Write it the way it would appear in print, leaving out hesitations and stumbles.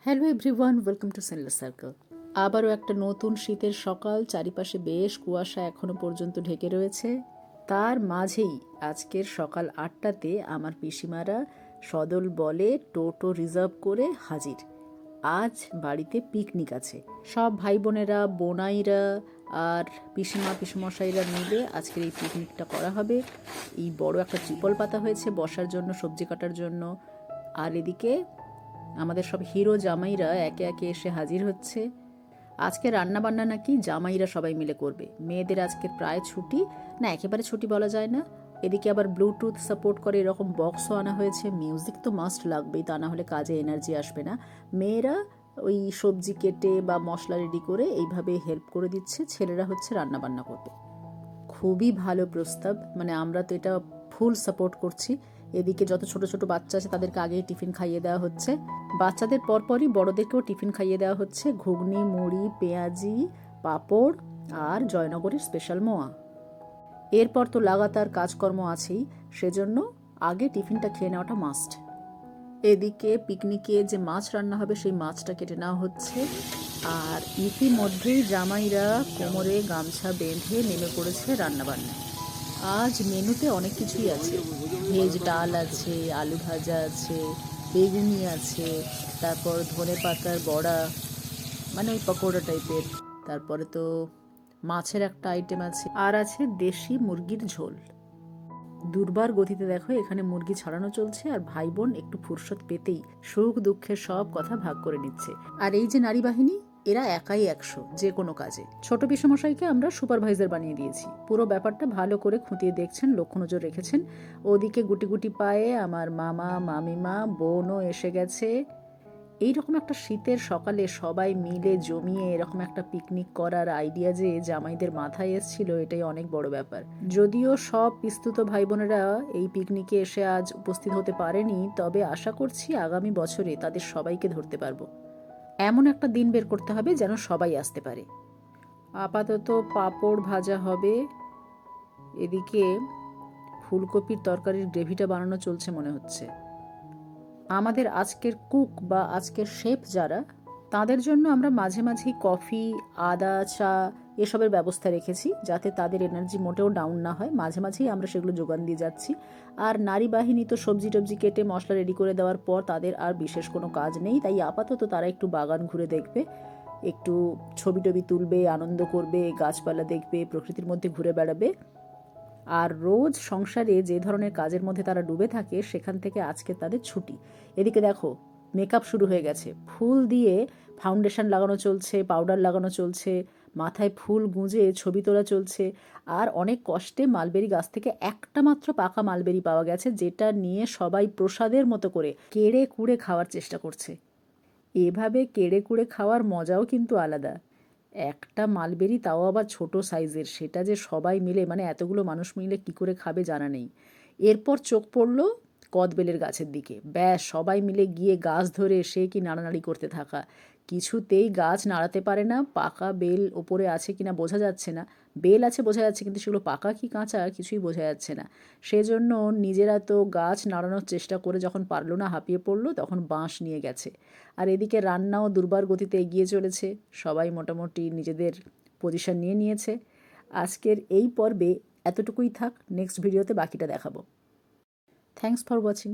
Hello everyone, welcome to senseless circle. আবারও একটা নতুন শীতের সকাল, চারিপাশে বেশ কুয়াশা এখনো পর্যন্ত ঢেকে রয়েছে। তার মাঝেই আজকের সকাল 8টাতে আমার পিসিমারা সদল বলে টোটো রিজার্ভ করে হাজির। আজ বাড়িতে পিকনিক আছে, সব ভাই বোনেরা, বোনাইরা আর পিসিমা পিসমশাইরা মিলে আজকের এই পিকনিকটা করা হবে। এই বড় একটা ত্রিপল পাতা হয়েছে বসার জন্য, সবজি কাটার জন্য। আর এদিকে আমাদের সব হিরো জামাইরা একে একে এসে হাজির হচ্ছে। আজকে রান্না বান্না নাকি জামাইরা সবাই মিলে করবে। মেয়েদের আজকে প্রায় ছুটি, না একেবারে ছুটি বলা যায় না। এদিকে আবার ব্লুটুথ সাপোর্ট করে এরকম বক্সও আনা হয়েছে। মিউজিক তো মাস্ট লাগবেই, তা না হলে কাজে এনার্জি আসবে না। মেয়েরা ওই সবজি কেটে বা মশলা রেডি করে এইভাবে হেল্প করে দিচ্ছে, ছেলেরা হচ্ছে রান্না বান্না করবে। খুবই ভালো প্রস্তাব, মানে আমরা তো এটা ফুল সাপোর্ট করছি। এদিকে যত ছোট ছোট বাচ্চা আছে তাদেরকে আগেই টিফিন খাইয়ে দেওয়া হচ্ছে, বাচ্চাদের পরপরই বড়দেরকেও টিফিন খাইয়ে দেওয়া হচ্ছে। ঘুগনি, মুড়ি, পেঁয়াজি, পাঁপড় আর জয়নগরের স্পেশাল মোয়া। এরপর তো লাগাতার কাজকর্ম আছেই, সেজন্য আগে টিফিনটা খেয়ে নেওয়াটা মাস্ট। এদিকে পিকনিকে যে মাছ রান্না হবে সেই মাছটা কেটে নেওয়া হচ্ছে। আর ইতিমধ্যেই জামাইরা কোমরে গামছা বেঁধে নেমে পড়েছে রান্নাবান্নায়। আজ মেনুতে অনেক কিছুই আছে, ভেজ ডাল আছে, আলু ভাজা আছে, বেগুনি আছে, তারপর ধনে পাতার বড়া, মানে ওই পকোড়া টাইপের, তারপরে তো মাছের একটা আইটেম আছে, আর আছে দেশি মুরগির ঝোল। দুর্বার গতিতে দেখো এখানে মুরগি ছাড়ানো চলছে, আর ভাই বোন একটু ফুরসত পেতেই সুখ দুঃখের সব কথা ভাগ করে নিচ্ছে। আর এই যে নারী বাহিনী, এরা একাই 100 যে কোনো কাজে। ছোট পিসমশাইকে আমরা সুপারভাইজার বানিয়ে দিয়েছি, পুরো ব্যাপারটা ভালো করে খুঁটিয়ে দেখছেন, লক্ষ্য নজর রেখেছেন। ওদিকে গুটি গুটি পায়ে আমার মামা মামিমা বোনও এসে গেছে। এইরকম একটা শীতের সকালে সবাই মিলে জমিয়ে এরকম একটা পিকনিক করার আইডিয়া যে জামাইদের মাথায় এসেছিল, এটাই অনেক বড় ব্যাপার। যদিও সব পিস্তুত ভাই বোনেরা এই পিকনিকে এসে আজ উপস্থিত হতে পারেনি, তবে আশা করছি আগামী বছরে তাদের সবাইকে ধরতে পারবো। এমন একটা দিন বের করতে হবে যেন সবাই আসতে পারে। আপাতত পাঁপড় ভাজা হবে, এদিকে ফুলকপির তরকারির গ্রেভিটা বানানো চলছে মনে হচ্ছে। আমাদের আজকের কুক বা আজকের শেফ যারা, তাদের জন্য আমরা মাঝে মাঝেই কফি, আদা চা এসবের ব্যবস্থা রেখেছি, যাতে তাদের এনার্জি মোটেও ডাউন না হয়। মাঝে মাঝেই আমরা সেগুলো যোগান দিয়ে যাচ্ছি। আর নারী বাহিনী তো সবজি টবজি কেটে মশলা রেডি করে দেওয়ার পর তাদের আর বিশেষ কোনো কাজ নেই, তাই আপাতত তারা একটু বাগান ঘুরে দেখবে, একটু ছবি টবি তুলবে, আনন্দ করবে, গাছপালা দেখবে, প্রকৃতির মধ্যে ঘুরে বেড়াবে। আর রোজ সংসারে যে ধরনের কাজের মধ্যে তারা ডুবে থাকে, সেখান থেকে আজকে তাদের ছুটি। এদিকে দেখো মেকআপ শুরু হয়ে গেছে, ফুল দিয়ে ফাউন্ডেশন লাগানো চলছে, পাউডার লাগানো চলছে, মাথায় ফুল গুঁজে ছবি তোলা চলছে। আর অনেক কষ্টে মালবেরি গাছ থেকে একটা মাত্র পাকা মালবেরি পাওয়া গেছে, যেটা নিয়ে সবাই প্রসাদের মতো করে কেড়ে কুড়ে খাওয়ার চেষ্টা করছে। এভাবে কেড়ে কুড়ে খাওয়ার মজাও কিন্তু আলাদা। একটা মালবেরি, তাও আবার ছোট সাইজের, সেটা যে সবাই মিলে, মানে এতগুলো মানুষ মিলে কি করে খাবে জানা নেই। এরপর চোখ পড়ল কদবেলের গাছের দিকে, ব্যাস সবাই মিলে গিয়ে গাছ ধরে সে কি নাড়ানাড়ি করতে থাকা। কিছুতেই গাছ নাড়াতে পারে না, পাকা বেল ওপরে আছে কিনা বোঝা যাচ্ছে না। বেল আছে বোঝা যাচ্ছে, কিন্তু সেগুলো পাকা কি কাঁচা কিছুই বোঝা যাচ্ছে না। সেজন্য নিজেরা তো গাছ নাড়ানোর চেষ্টা করে যখন পারলো না, হাঁপিয়ে পড়লো, তখন বাঁশ নিয়ে গেছে। আর এদিকে রান্নাও দুর্বার গতিতে এগিয়ে চলেছে, সবাই মোটামুটি নিজেদের পজিশন নিয়ে নিয়েছে। আজকের এই পর্বে এতটুকুই থাক, নেক্সট ভিডিওতে বাকিটা দেখাবো। Thanks for watching.